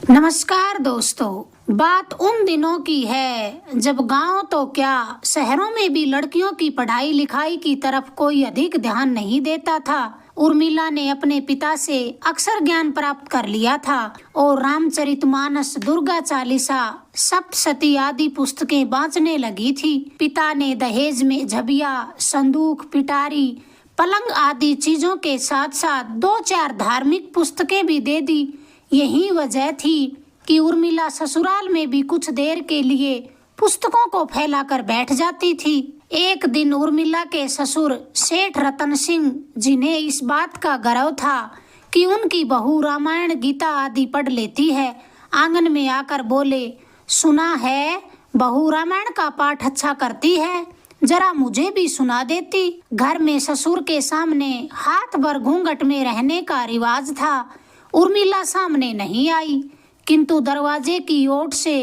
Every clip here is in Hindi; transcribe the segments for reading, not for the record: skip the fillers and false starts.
नमस्कार दोस्तों। बात उन दिनों की है जब गांव तो क्या शहरों में भी लड़कियों की पढ़ाई लिखाई की तरफ कोई अधिक ध्यान नहीं देता था। उर्मिला ने अपने पिता से अक्षर ज्ञान प्राप्त कर लिया था और रामचरितमानस, दुर्गा चालीसा, सप्तशती आदि पुस्तकें बांचने लगी थी। पिता ने दहेज में झबिया, संदूक, पिटारी, पलंग आदि चीजों के साथ साथ 2-4 धार्मिक पुस्तकें भी दे दी। यही वजह थी कि उर्मिला ससुराल में भी कुछ देर के लिए पुस्तकों को फैलाकर बैठ जाती थी। एक दिन उर्मिला के ससुर सेठ रतन सिंह, जिन्हें इस बात का गर्व था कि उनकी बहू रामायण, गीता आदि पढ़ लेती है, आंगन में आकर बोले, सुना है बहू रामायण का पाठ अच्छा करती है, जरा मुझे भी सुना देती। घर में ससुर के सामने हाथ भर घूंघट में रहने का रिवाज था। उर्मिला सामने नहीं आई, किंतु दरवाजे की ओट से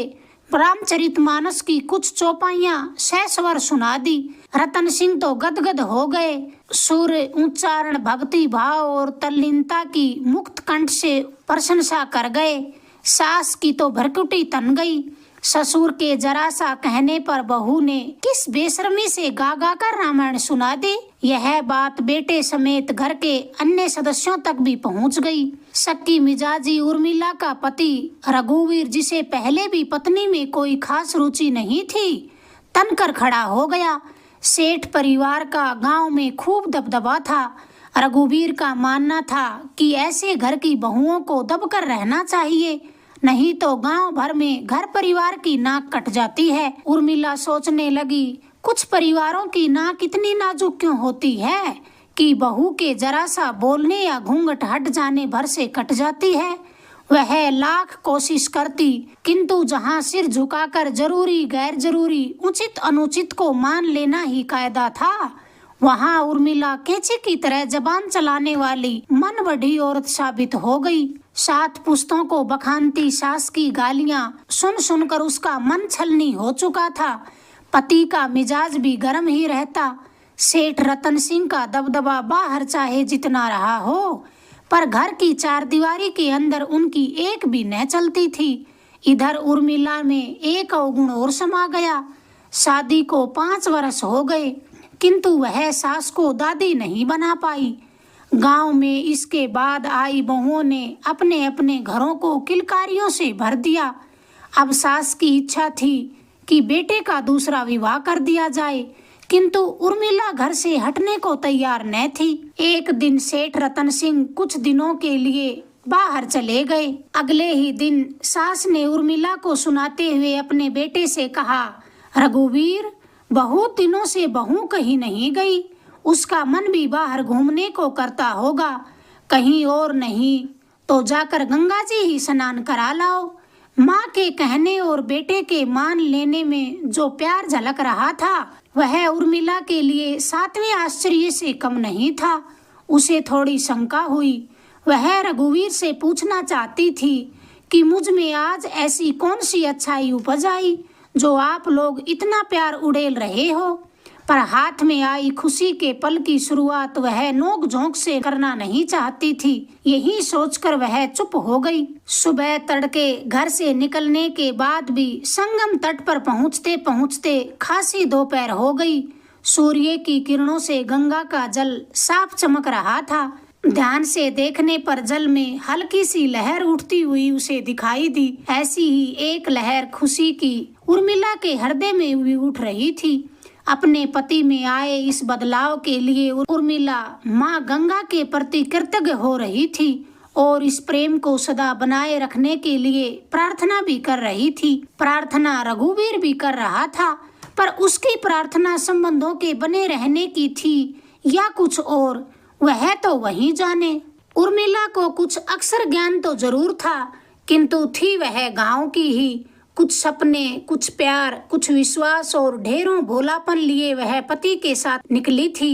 रामचरितमानस की कुछ चौपाइयां सस्वर सुना दी। रतन सिंह तो गदगद हो गए। सुर, उच्चारण, भक्ति भाव और तल्लीनता की मुक्त कंठ से प्रशंसा कर गए। सास की तो भरकुटी तन गई। ससुर के जरा सा कहने पर बहू ने किस बेशर्मी से गा गा कर रामायण सुना दी। यह बात बेटे समेत घर के अन्य सदस्यों तक भी पहुंच गई। सक्की मिजाजी उर्मिला का पति रघुवीर, जिसे पहले भी पत्नी में कोई खास रुचि नहीं थी, तनकर खड़ा हो गया। सेठ परिवार का गांव में खूब दबदबा था। रघुवीर का मानना था कि ऐसे घर की बहुओं को दबकर रहना चाहिए, नहीं तो गांव भर में घर परिवार की नाक कट जाती है। उर्मिला सोचने लगी, कुछ परिवारों की नाक इतनी नाजुक क्यों होती है कि बहू के जरा सा बोलने या घूंघट हट जाने भर से कट जाती है। वह लाख कोशिश करती, किंतु जहां सिर झुकाकर जरूरी गैर जरूरी, उचित अनुचित को मान लेना ही कायदा था, वहां उर्मिला कैंची की तरह जबान चलाने वाली मन बढ़ी औरत साबित हो गई। 7 पुस्तों को बखानती सास की गालियां सुन सुनकर उसका मन छलनी हो चुका था। पति का मिजाज भी गर्म ही रहता। सेठ रतन सिंह का दबदबा बाहर चाहे जितना रहा हो, पर घर की 4 दीवारी के अंदर उनकी एक भी न चलती थी। इधर उर्मिला में एक अवगुण और समा गया। शादी को 5 वर्ष हो गए, किंतु वह सास को दादी नहीं बना पाई। गांव में इसके बाद आई बहुओं ने अपने अपने घरों को किलकारियों से भर दिया। अब सास की इच्छा थी कि बेटे का दूसरा विवाह कर दिया जाए, किंतु उर्मिला घर से हटने को तैयार न थी। एक दिन सेठ रतन सिंह कुछ दिनों के लिए बाहर चले गए। अगले ही दिन सास ने उर्मिला को सुनाते हुए अपने बेटे से कहा, रघुवीर, बहुत दिनों से बहू कहीं नहीं गई, उसका मन भी बाहर घूमने को करता होगा, कहीं और नहीं तो जाकर गंगा जी ही स्नान करा लाओ। माँ के कहने और बेटे के मान लेने में जो प्यार झलक रहा था, वह उर्मिला के लिए 7वें आश्चर्य से कम नहीं था। उसे थोड़ी शंका हुई। वह रघुवीर से पूछना चाहती थी कि मुझ में आज ऐसी कौन सी अच्छाई उपज आई जो आप लोग इतना प्यार उड़ेल रहे हो, पर हाथ में आई खुशी के पल की शुरुआत वह नोक झोंक से करना नहीं चाहती थी। यही सोचकर वह चुप हो गई। सुबह तड़के घर से निकलने के बाद भी संगम तट पर पहुंचते पहुंचते खासी दोपहर हो गई। सूर्य की किरणों से गंगा का जल साफ चमक रहा था। ध्यान से देखने पर जल में हल्की सी लहर उठती हुई उसे दिखाई दी। ऐसी ही एक लहर खुशी की उर्मिला के हृदय में भी उठ रही थी। अपने पति में आए इस बदलाव के लिए उर्मिला माँ गंगा के प्रति कृतज्ञ हो रही थी और इस प्रेम को सदा बनाए रखने के लिए प्रार्थना भी कर रही थी। प्रार्थना रघुवीर भी कर रहा था, पर उसकी प्रार्थना संबंधों के बने रहने की थी या कुछ और, वह तो वही जाने। उर्मिला को कुछ अक्षर ज्ञान तो जरूर था, किंतु थी वह गांव की ही। कुछ सपने, कुछ प्यार, कुछ विश्वास और ढेरों भोलापन लिए वह पति के साथ निकली थी।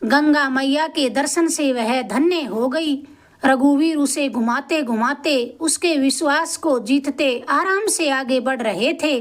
गंगा मैया के दर्शन से वह धन्य हो गई। रघुवीर उसे घुमाते घुमाते उसके विश्वास को जीतते आराम से आगे बढ़ रहे थे।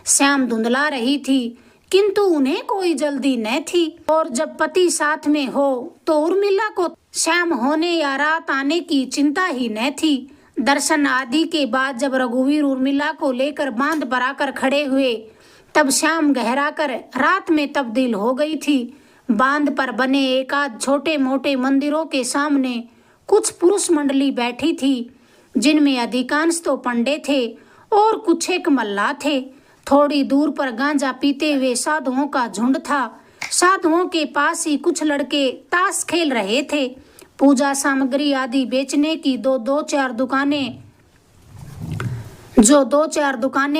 श्याम धुंधला रही थी, किंतु उन्हें कोई जल्दी न थी, और जब पति साथ में हो तो उर्मिला को श्याम होने या रात आने की चिंता ही न थी। दर्शन आदि के बाद जब रघुवीर उर्मिला को लेकर बांध बनाकर खड़े हुए तब शाम गहरा कर रात में तब्दील हो गई थी। बांध पर बने एकाध छोटे मोटे मंदिरों के सामने कुछ पुरुष मंडली बैठी थी, जिनमें अधिकांश तो पंडे थे और कुछ एक मल्लाह थे। थोड़ी दूर पर गांजा पीते हुए साधुओं का झुंड था। साधुओं के पास ही कुछ लड़के ताश खेल रहे थे। पूजा सामग्री आदि बेचने की दो चार दुकानें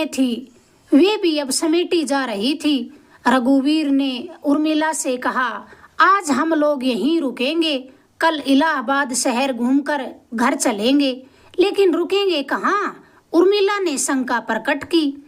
थी, वे भी अब समेटी जा रही थी। रघुवीर ने उर्मिला से कहा, आज हम लोग यहीं रुकेंगे, कल इलाहाबाद शहर घूमकर घर चलेंगे। लेकिन रुकेंगे कहाँ? उर्मिला ने शंका प्रकट की।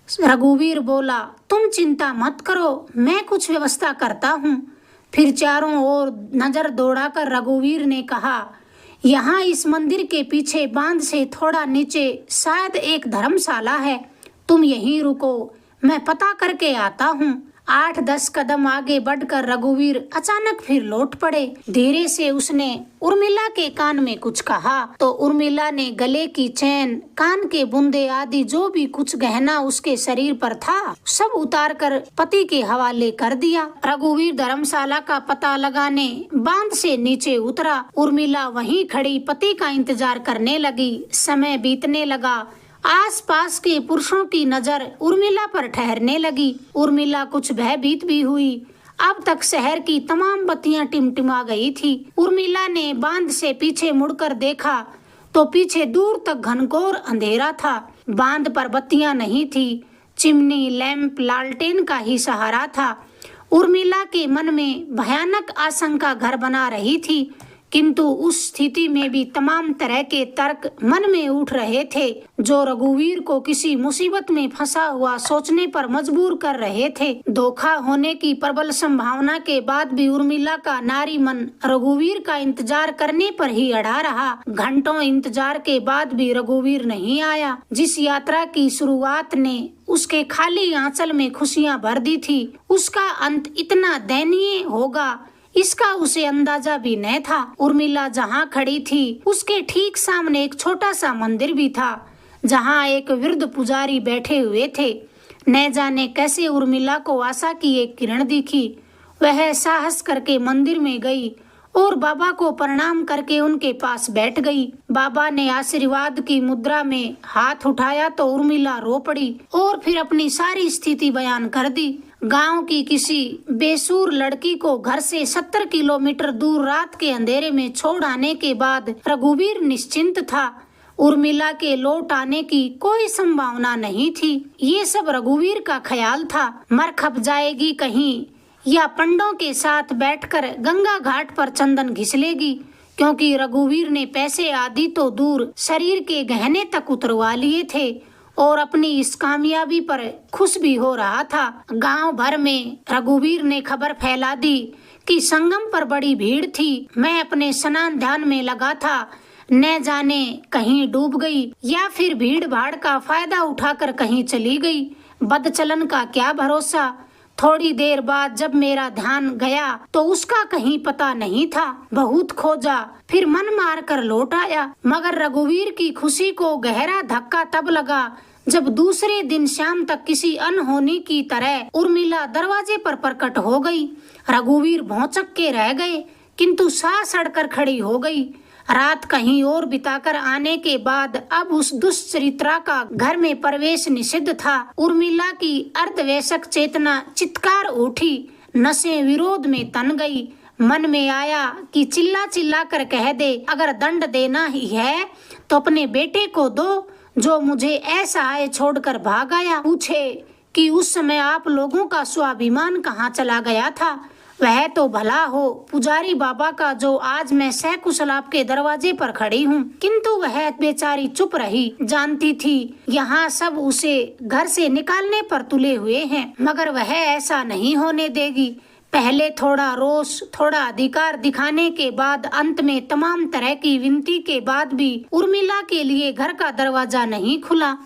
रघुवीर बोला, तुम चिंता मत करो, मैं कुछ व्यवस्था करता हूँ। फिर चारों ओर नजर दौड़ाकर रघुवीर ने कहा, यहाँ इस मंदिर के पीछे बांध से थोड़ा नीचे शायद एक धर्मशाला है, तुम यहीं रुको, मैं पता करके आता हूँ। 8-10 कदम आगे बढ़कर रघुवीर अचानक फिर लौट पड़े। धीरे से उसने उर्मिला के कान में कुछ कहा तो उर्मिला ने गले की चैन, कान के बुंदे आदि जो भी कुछ गहना उसके शरीर पर था सब उतार कर पति के हवाले कर दिया। रघुवीर धर्मशाला का पता लगाने बांध से नीचे उतरा। उर्मिला वहीं खड़ी पति का इंतजार करने लगी। समय बीतने लगा। आसपास के पुरुषों की नजर उर्मिला पर ठहरने लगी। उर्मिला कुछ भयभीत भी हुई। अब तक शहर की तमाम बत्तियां टिमटिमा गई थी। उर्मिला ने बांध से पीछे मुड़कर देखा तो पीछे दूर तक घनघोर अंधेरा था। बांध पर बत्तियां नहीं थी, चिमनी, लैंप, लालटेन का ही सहारा था। उर्मिला के मन में भयानक आशंका घर बना रही थी, किंतु उस स्थिति में भी तमाम तरह के तर्क मन में उठ रहे थे जो रघुवीर को किसी मुसीबत में फंसा हुआ सोचने पर मजबूर कर रहे थे। धोखा होने की प्रबल संभावना के बाद भी उर्मिला का नारी मन रघुवीर का इंतजार करने पर ही अड़ा रहा। घंटों इंतजार के बाद भी रघुवीर नहीं आया। जिस यात्रा की शुरुआत ने उसके खाली आंचल में खुशियां भर दी थी, उसका अंत इतना दयनीय होगा इसका उसे अंदाजा भी न था। उर्मिला जहाँ खड़ी थी उसके ठीक सामने एक छोटा सा मंदिर भी था, जहाँ एक वृद्ध पुजारी बैठे हुए थे। न जाने कैसे उर्मिला को आशा की एक किरण दिखी। वह साहस करके मंदिर में गई और बाबा को प्रणाम करके उनके पास बैठ गई। बाबा ने आशीर्वाद की मुद्रा में हाथ उठाया तो उर्मिला रो पड़ी और फिर अपनी सारी स्थिति बयान कर दी। गांव की किसी बेसूर लड़की को घर से 70 किलोमीटर दूर रात के अंधेरे में छोड़ आने के बाद रघुवीर निश्चिंत था। उर्मिला के लौट आने की कोई संभावना नहीं थी। ये सब रघुवीर का ख्याल था। मर खप जाएगी कहीं या पंडों के साथ बैठकर गंगा घाट पर चंदन घिस लेगी, क्योंकि रघुवीर ने पैसे आदि तो दूर शरीर के गहने तक उतरवा लिए थे और अपनी इस कामयाबी पर खुश भी हो रहा था। गांव भर में रघुवीर ने खबर फैला दी कि संगम पर बड़ी भीड़ थी। मैं अपने स्नान ध्यान में लगा था, न जाने कहीं डूब गई या फिर भीड़ भाड़ का फायदा उठाकर कहीं चली गई। बदचलन का क्या भरोसा। थोड़ी देर बाद जब मेरा ध्यान गया तो उसका कहीं पता नहीं था। बहुत खोजा, फिर मन मार कर लौट आया। मगर रघुवीर की खुशी को गहरा धक्का तब लगा जब दूसरे दिन शाम तक किसी अनहोनी की तरह उर्मिला दरवाजे पर प्रकट हो गई। रघुवीर भौंचक के रह गए, किंतु सांस अड़कर खड़ी हो गई। रात कहीं और बिताकर आने के बाद अब उस दुष्चरित्रा का घर में प्रवेश निषिद्ध था। उर्मिला की अर्धवयस्क चेतना चित्कार उठी, नसें विरोध में तन गई। मन में आया कि चिल्ला चिल्ला कर कह दे, अगर दंड देना ही है तो अपने बेटे को दो जो मुझे ऐसा आए छोड़कर भाग आया। पूछे कि उस समय आप लोगों का स्वाभिमान कहाँ चला गया था। वह तो भला हो पुजारी बाबा का जो आज मैं सकुशल आपके दरवाजे पर खड़ी हूँ, किंतु वह बेचारी चुप रही। जानती थी यहाँ सब उसे घर से निकालने पर तुले हुए हैं, मगर वह ऐसा नहीं होने देगी। पहले थोड़ा रोष, थोड़ा अधिकार दिखाने के बाद अंत में तमाम तरह की विनती के बाद भी उर्मिला के लिए घर का दरवाजा नहीं खुला।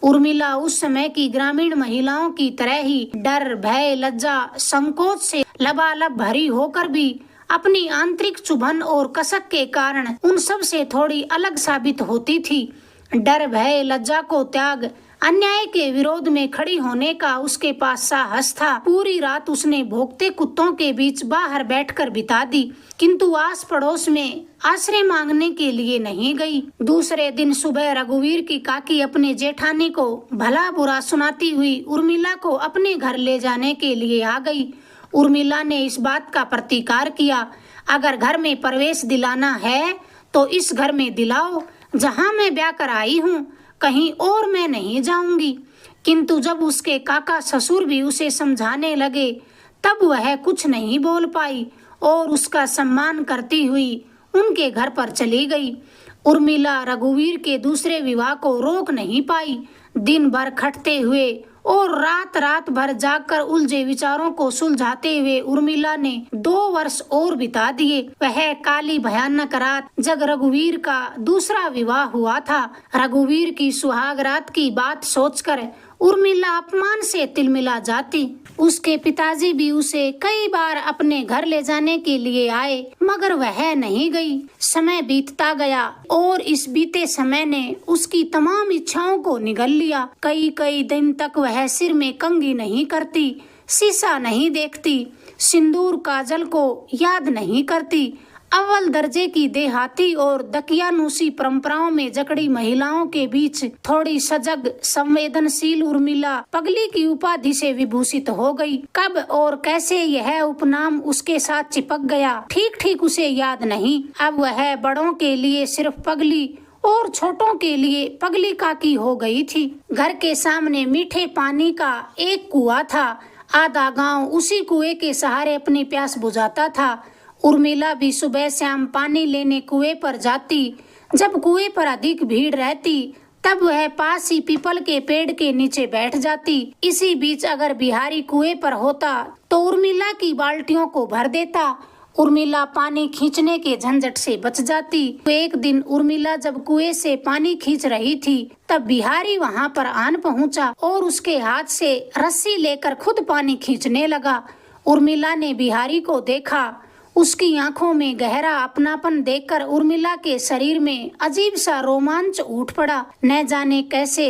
उर्मिला उस समय की ग्रामीण महिलाओं की तरह ही डर, भय, लज्जा, संकोच से लबालब भरी होकर भी अपनी आंतरिक चुभन और कसक के कारण उन सब से थोड़ी अलग साबित होती थी। डर, भय, लज्जा को त्याग अन्याय के विरोध में खड़ी होने का उसके पास साहस था। पूरी रात उसने भौंकते कुत्तों के बीच बाहर बैठकर बिता दी, किंतु आस पड़ोस में आश्रय मांगने के लिए नहीं गई। दूसरे दिन सुबह रघुवीर की काकी अपने जेठानी को भला बुरा सुनाती हुई उर्मिला को अपने घर ले जाने के लिए आ गई। उर्मिला ने इस बात का प्रतिकार किया, अगर घर में प्रवेश दिलाना है तो इस घर में दिलाओ जहाँ मैं ब्याह कर आई हूँ, कहीं और मैं नहीं जाऊंगी। किंतु जब उसके काका ससुर भी उसे समझाने लगे तब वह कुछ नहीं बोल पाई और उसका सम्मान करती हुई उनके घर पर चली गई। उर्मिला रघुवीर के दूसरे विवाह को रोक नहीं पाई। दिन भर खटते हुए और रात रात भर जागकर उलझे विचारों को सुलझाते हुए उर्मिला ने 2 वर्ष और बिता दिए। वह काली भयानक रात जब रघुवीर का दूसरा विवाह हुआ था। रघुवीर की सुहाग रात की बात सोचकर उर्मिला अपमान से तिलमिला जाती। उसके पिताजी भी उसे कई बार अपने घर ले जाने के लिए आए, मगर वह नहीं गई। समय बीतता गया और इस बीते समय ने उसकी तमाम इच्छाओं को निगल लिया। कई कई दिन तक वह सिर में कंघी नहीं करती, शीशा नहीं देखती, सिंदूर काजल को याद नहीं करती। अव्वल दर्जे की देहाती और दकियानूसी परंपराओं में जकड़ी महिलाओं के बीच थोड़ी सजग संवेदनशील उर्मिला पगली की उपाधि से विभूषित हो गई। कब और कैसे यह उपनाम उसके साथ चिपक गया ठीक ठीक उसे याद नहीं। अब वह बड़ों के लिए सिर्फ पगली और छोटों के लिए पगली काकी हो गई थी। घर के सामने मीठे पानी का एक कुआं था। आधा गांव उसी कुएं के सहारे अपनी प्यास बुझाता था। उर्मिला भी सुबह शाम पानी लेने कुएं पर जाती। जब कुएं पर अधिक भीड़ रहती तब वह पास ही पीपल के पेड़ के नीचे बैठ जाती। इसी बीच अगर बिहारी कुएं पर होता तो उर्मिला की बाल्टियों को भर देता। उर्मिला पानी खींचने के झंझट से बच जाती। एक दिन उर्मिला जब कुएं से पानी खींच रही थी तब बिहारी वहां पर आन पहुंचा और उसके हाथ से रस्सी लेकर खुद पानी खींचने लगा। उर्मिला ने बिहारी को देखा। उसकी आंखों में गहरा अपनापन देखकर उर्मिला के शरीर में अजीब सा रोमांच उठ पड़ा। न जाने कैसे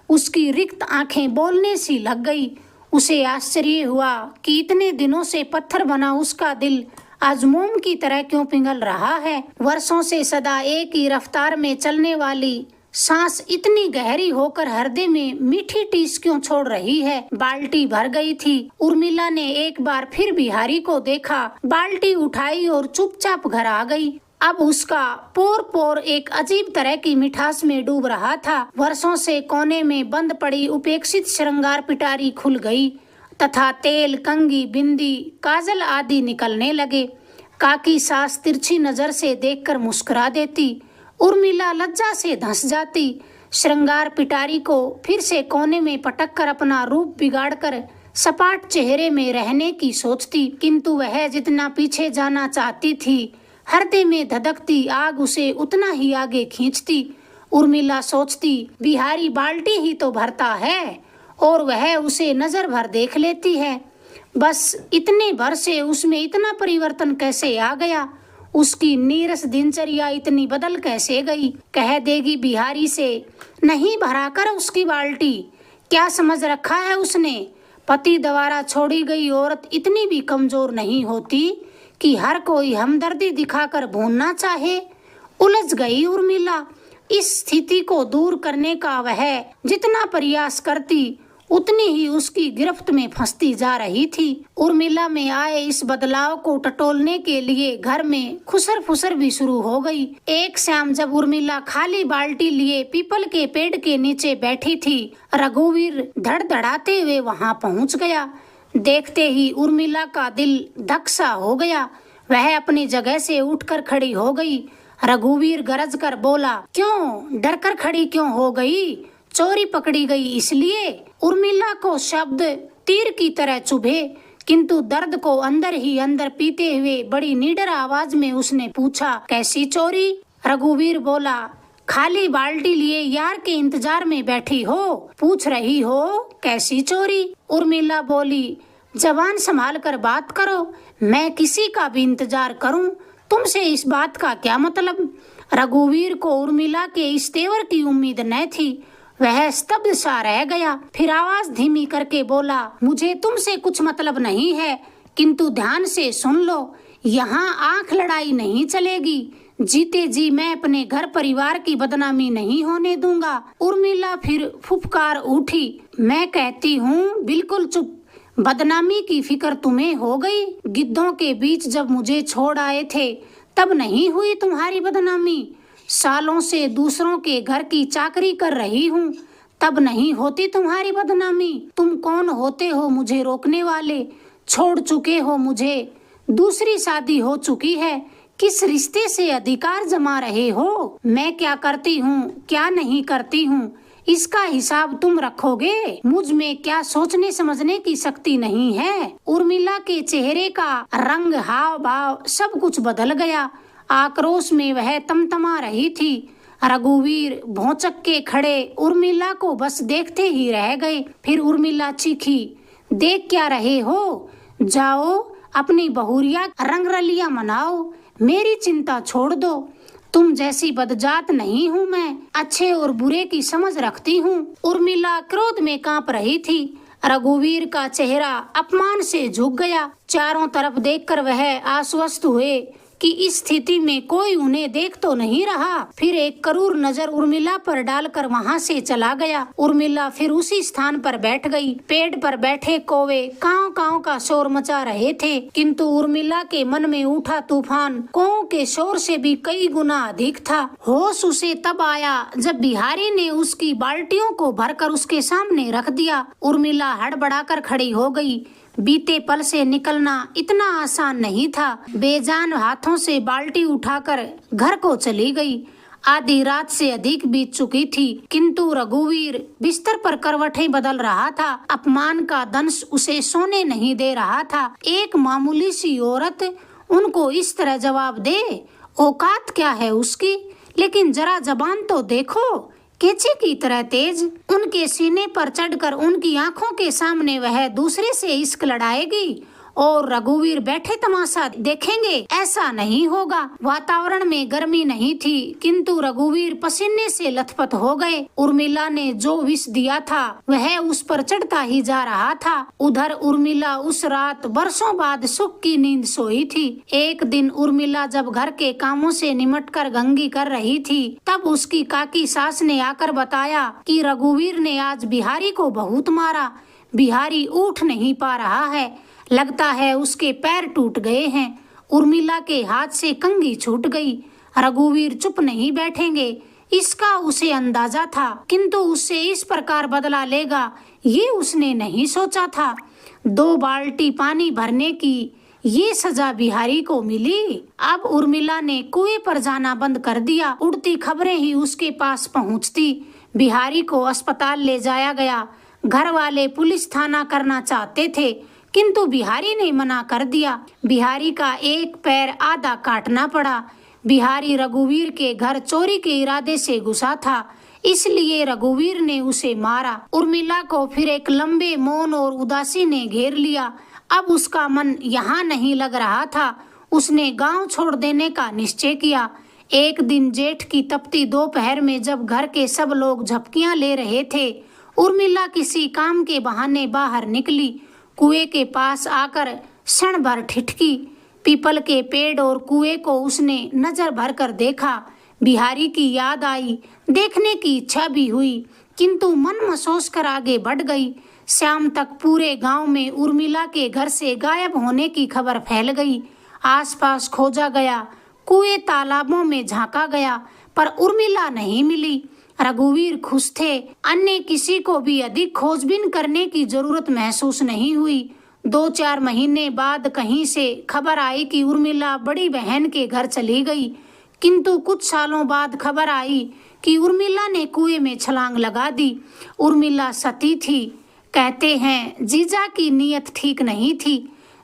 उसकी रिक्त आंखें बोलने सी लग गई। उसे आश्चर्य हुआ कि इतने दिनों से पत्थर बना उसका दिल आज मोम की तरह क्यों पिघल रहा है। वर्षों से सदा एक ही रफ्तार में चलने वाली सांस इतनी गहरी होकर हृदय में मीठी टीस क्यों छोड़ रही है। बाल्टी भर गई थी। उर्मिला ने एक बार फिर बिहारी को देखा, बाल्टी उठाई और चुपचाप घर आ गई। अब उसका पोर पोर एक अजीब तरह की मिठास में डूब रहा था। वर्षों से कोने में बंद पड़ी उपेक्षित श्रृंगार पिटारी खुल गई तथा तेल, कंघी, बिंदी, काजल आदि निकलने लगे। काकी सास तिरछी नजर से देखकर मुस्कुरा देती। उर्मिला लज्जा से धंस जाती। श्रृंगार पिटारी को फिर से कोने में पटककर अपना रूप बिगाड़कर सपाट चेहरे में रहने की सोचती, किंतु वह जितना पीछे जाना चाहती थी हृदय में धधकती आग उसे उतना ही आगे खींचती। उर्मिला सोचती, बिहारी बाल्टी ही तो भरता है और वह उसे नजर भर देख लेती है। बस इतने भर से उसमें इतना परिवर्तन कैसे आ गया। उसकी नीरस दिनचर्या इतनी बदल कैसे गई। कह देगी बिहारी से, नहीं भरा कर उसकी बाल्टी। क्या समझ रखा है उसने। पति द्वारा छोड़ी गई औरत इतनी भी कमजोर नहीं होती कि हर कोई हमदर्दी दिखाकर भूनना चाहे। उलझ गई उर्मिला। इस स्थिति को दूर करने का वह जितना प्रयास करती उतनी ही उसकी गिरफ्त में फंसती जा रही थी। उर्मिला में आए इस बदलाव को टटोलने के लिए घर में खुसर फुसर भी शुरू हो गई। एक शाम जब उर्मिला खाली बाल्टी लिए पीपल के पेड़ के नीचे बैठी थी, रघुवीर धड़धड़ाते हुए वहां पहुंच गया। देखते ही उर्मिला का दिल धक सा हो गया। वह अपनी जगह से उठकर खड़ी हो गई। रघुवीर गरज कर बोला, क्यों डर कर खड़ी क्यों हो गई। चोरी पकड़ी गई इसलिए। उर्मिला को शब्द तीर की तरह चुभे, किंतु दर्द को अंदर ही अंदर पीते हुए बड़ी निडर आवाज में उसने पूछा, कैसी चोरी। रघुवीर बोला, खाली बाल्टी लिए यार के इंतजार में बैठी हो, पूछ रही हो कैसी चोरी। उर्मिला बोली, जबान संभाल कर बात करो, मैं किसी का भी इंतजार करूं, तुमसे इस बात का क्या मतलब। रघुवीर को उर्मिला के इस तेवर की उम्मीद न थी। वह स्तब्ध सा रह गया, फिर आवाज धीमी करके बोला, मुझे तुमसे कुछ मतलब नहीं है, किंतु ध्यान से सुन लो, यहाँ आंख लड़ाई नहीं चलेगी। जीते जी मैं अपने घर परिवार की बदनामी नहीं होने दूंगा। उर्मिला फिर फुफकार उठी, मैं कहती हूँ बिल्कुल चुप। बदनामी की फिक्र तुम्हें हो गई? गिद्धों के बीच जब मुझे छोड़ आए थे तब नहीं हुई तुम्हारी बदनामी? सालों से दूसरों के घर की चाकरी कर रही हूँ, तब नहीं होती तुम्हारी बदनामी? तुम कौन होते हो मुझे रोकने वाले? छोड़ चुके हो मुझे, दूसरी शादी हो चुकी है, किस रिश्ते से अधिकार जमा रहे हो? मैं क्या करती हूँ क्या नहीं करती हूँ, इसका हिसाब तुम रखोगे? मुझ में क्या सोचने समझने की शक्ति नहीं है? उर्मिला के चेहरे का रंग, हाव भाव सब कुछ बदल गया। आक्रोश में वह तमतमा रही थी। रघुवीर भौचक के खड़े उर्मिला को बस देखते ही रह गए। फिर उर्मिला चीखी, देख क्या रहे हो? जाओ अपनी बहुरिया रंगरलियां मनाओ, मेरी चिंता छोड़ दो। तुम जैसी बदजात नहीं हूँ मैं, अच्छे और बुरे की समझ रखती हूँ। उर्मिला क्रोध में कांप रही थी। रघुवीर का चेहरा अपमान से झुक गया। चारों तरफ देखकर वह आश्वस्त हुए कि इस स्थिति में कोई उन्हें देख तो नहीं रहा। फिर एक करूर नजर उर्मिला पर डालकर वहां से चला गया। उर्मिला फिर उसी स्थान पर बैठ गई। पेड़ पर बैठे कौवे काव काव का शोर मचा रहे थे, किंतु उर्मिला के मन में उठा तूफान कौओं के शोर से भी कई गुना अधिक था। होश उसे तब आया जब बिहारी ने उसकी बाल्टियों को भरकर उसके सामने रख दिया। उर्मिला हड़बड़ाकर खड़ी हो गई। बीते पल से निकलना इतना आसान नहीं था। बेजान हाथों से बाल्टी उठाकर घर को चली गई। आधी रात से अधिक बीत चुकी थी, किंतु रघुवीर बिस्तर पर करवटें बदल रहा था। अपमान का दंश उसे सोने नहीं दे रहा था। एक मामूली सी औरत उनको इस तरह जवाब दे, औकात क्या है उसकी? लेकिन जरा जबान तो देखो, केचे की तरह तेज। उनके सीने पर चढ़कर उनकी आंखों के सामने वह दूसरे से इश्क लड़ाएगी और रघुवीर बैठे तमाशा देखेंगे? ऐसा नहीं होगा। वातावरण में गर्मी नहीं थी, किंतु रघुवीर पसीने से लथपथ हो गए। उर्मिला ने जो विष दिया था वह उस पर चढ़ता ही जा रहा था। उधर उर्मिला उस रात बरसों बाद सुख की नींद सोई थी। एक दिन उर्मिला जब घर के कामों से निमटकर गंगी कर रही थी, तब उसकी काकी सास ने आकर बताया कि रघुवीर ने आज बिहारी को बहुत मारा। बिहारी उठ नहीं पा रहा है, लगता है उसके पैर टूट गए हैं। उर्मिला के हाथ से कंघी छूट गई। रघुवीर चुप नहीं बैठेंगे, इसका उसे अंदाजा था, किंतु उससे इस प्रकार बदला लेगा ये उसने नहीं सोचा था। 2 बाल्टी पानी भरने की ये सजा बिहारी को मिली। अब उर्मिला ने कुएं पर जाना बंद कर दिया। उड़ती खबरें ही उसके पास पहुंचती। बिहारी को अस्पताल ले जाया गया। घर वाले पुलिस थाना करना चाहते थे, किंतु बिहारी ने मना कर दिया। बिहारी का एक पैर आधा काटना पड़ा। बिहारी रघुवीर के घर चोरी के इरादे से घुसा था, इसलिए रघुवीर ने उसे मारा। उर्मिला को फिर एक लंबे मौन और उदासी ने घेर लिया। अब उसका मन यहाँ नहीं लग रहा था। उसने गांव छोड़ देने का निश्चय किया। एक दिन जेठ की तपती दोपहर में जब घर के सब लोग झपकियां ले रहे थे, उर्मिला किसी काम के बहाने बाहर निकली। कुएं के पास आकर क्षण भर ठिठकी। पीपल के पेड़ और कुएं को उसने नजर भर कर देखा। बिहारी की याद आई, देखने की इच्छा भी हुई, किंतु मन मसोस कर आगे बढ़ गई। शाम तक पूरे गांव में उर्मिला के घर से गायब होने की खबर फैल गई। आसपास खोजा गया, कुएं तालाबों में झांका गया, पर उर्मिला नहीं मिली। रघुवीर खुश थे। अन्य किसी को भी अधिक खोजबीन करने की जरूरत महसूस नहीं हुई। 2-4 महीने बाद कहीं से खबर आई कि उर्मिला बड़ी बहन के घर चली गई, किंतु कुछ सालों बाद खबर आई कि उर्मिला ने कुएं में छलांग लगा दी। उर्मिला सती थी। कहते हैं जीजा की नीयत ठीक नहीं थी।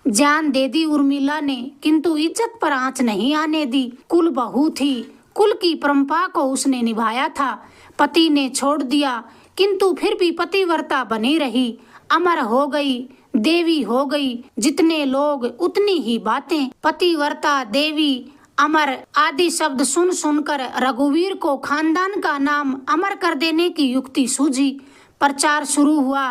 जान दे दी उर्मिला ने, किंतु इज्जत पर आंच नहीं आने दी। कुल बहू थी, कुल की परंपरा को उसने निभाया था। पति ने छोड़ दिया, किंतु फिर भी पतिव्रता बनी रही, अमर हो गई। देवी हो गई, जितने लोग उतनी ही बातें। पतिव्रता, देवी, अमर आदि शब्द सुन सुनकर रघुवीर को खानदान का नाम अमर कर देने की युक्ति सूझी। प्रचार शुरू हुआ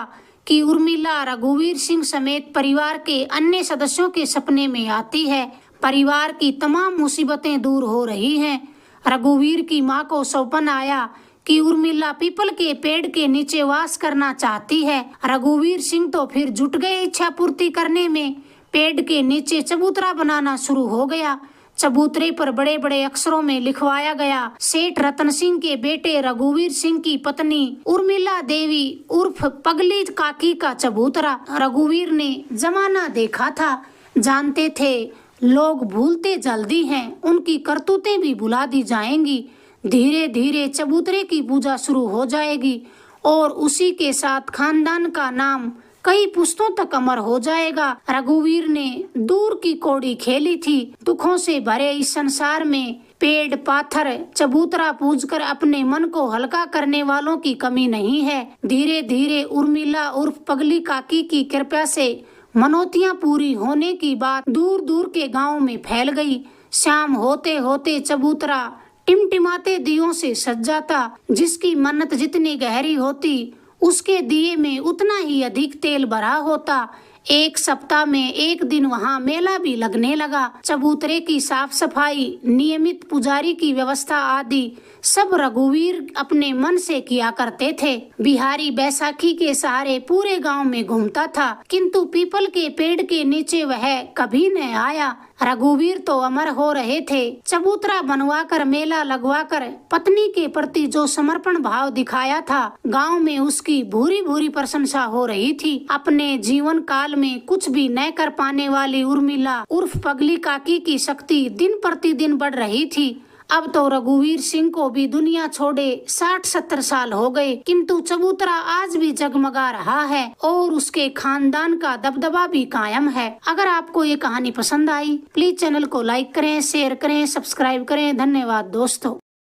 कि उर्मिला रघुवीर सिंह समेत परिवार के अन्य सदस्यों के सपने में आती है। परिवार की तमाम मुसीबतें दूर हो रही हैं। रघुवीर की माँ को सौपन आया कि उर्मिला पीपल के पेड़ के नीचे वास करना चाहती है। रघुवीर सिंह तो फिर जुट गए इच्छा पूर्ति करने में। पेड़ के नीचे चबूतरा बनाना शुरू हो गया। चबूतरे पर बड़े बड़े अक्षरों में लिखवाया गया, सेठ रतन सिंह के बेटे रघुवीर सिंह की पत्नी उर्मिला देवी उर्फ पगली काकी का चबूतरा। रघुवीर ने जमाना देखा था, जानते थे लोग भूलते जल्दी हैं, उनकी करतूतें भी भुला दी जाएंगी। धीरे धीरे चबूतरे की पूजा शुरू हो जाएगी और उसी के साथ खानदान का नाम कई पुश्तों तक अमर हो जाएगा। रघुवीर ने दूर की कौड़ी खेली थी। दुखों से भरे इस संसार में पेड़, पाथर, चबूतरा पूजकर अपने मन को हल्का करने वालों की कमी नहीं है। धीरे धीरे उर्मिला उर्फ पगली काकी की कृपा से मनोतियां पूरी होने की बात दूर दूर के गांव में फैल गई। शाम होते होते चबूतरा टिमटिमाते दियों से सज जाता। जिसकी मन्नत जितनी गहरी होती, उसके दिए में उतना ही अधिक तेल भरा होता। एक सप्ताह में एक दिन वहाँ मेला भी लगने लगा। चबूतरे की साफ सफाई, नियमित पुजारी की व्यवस्था आदि सब रघुवीर अपने मन से किया करते थे। बिहारी बैसाखी के सहारे पूरे गांव में घूमता था, किंतु पीपल के पेड़ के नीचे वह कभी न आया। रघुवीर तो अमर हो रहे थे। चबूतरा बनवाकर, मेला लगवाकर पत्नी के प्रति जो समर्पण भाव दिखाया था, गांव में उसकी भूरी भूरी प्रशंसा हो रही थी। अपने जीवन काल में कुछ भी न कर पाने वाली उर्मिला उर्फ पगली काकी की शक्ति दिन प्रतिदिन बढ़ रही थी। अब तो रघुवीर सिंह को भी दुनिया छोड़े 60-70 साल हो गए, किंतु चबूतरा आज भी जगमगा रहा है और उसके खानदान का दबदबा भी कायम है। अगर आपको ये कहानी पसंद आई, प्लीज चैनल को लाइक करें, शेयर करें, सब्सक्राइब करें। धन्यवाद दोस्तों।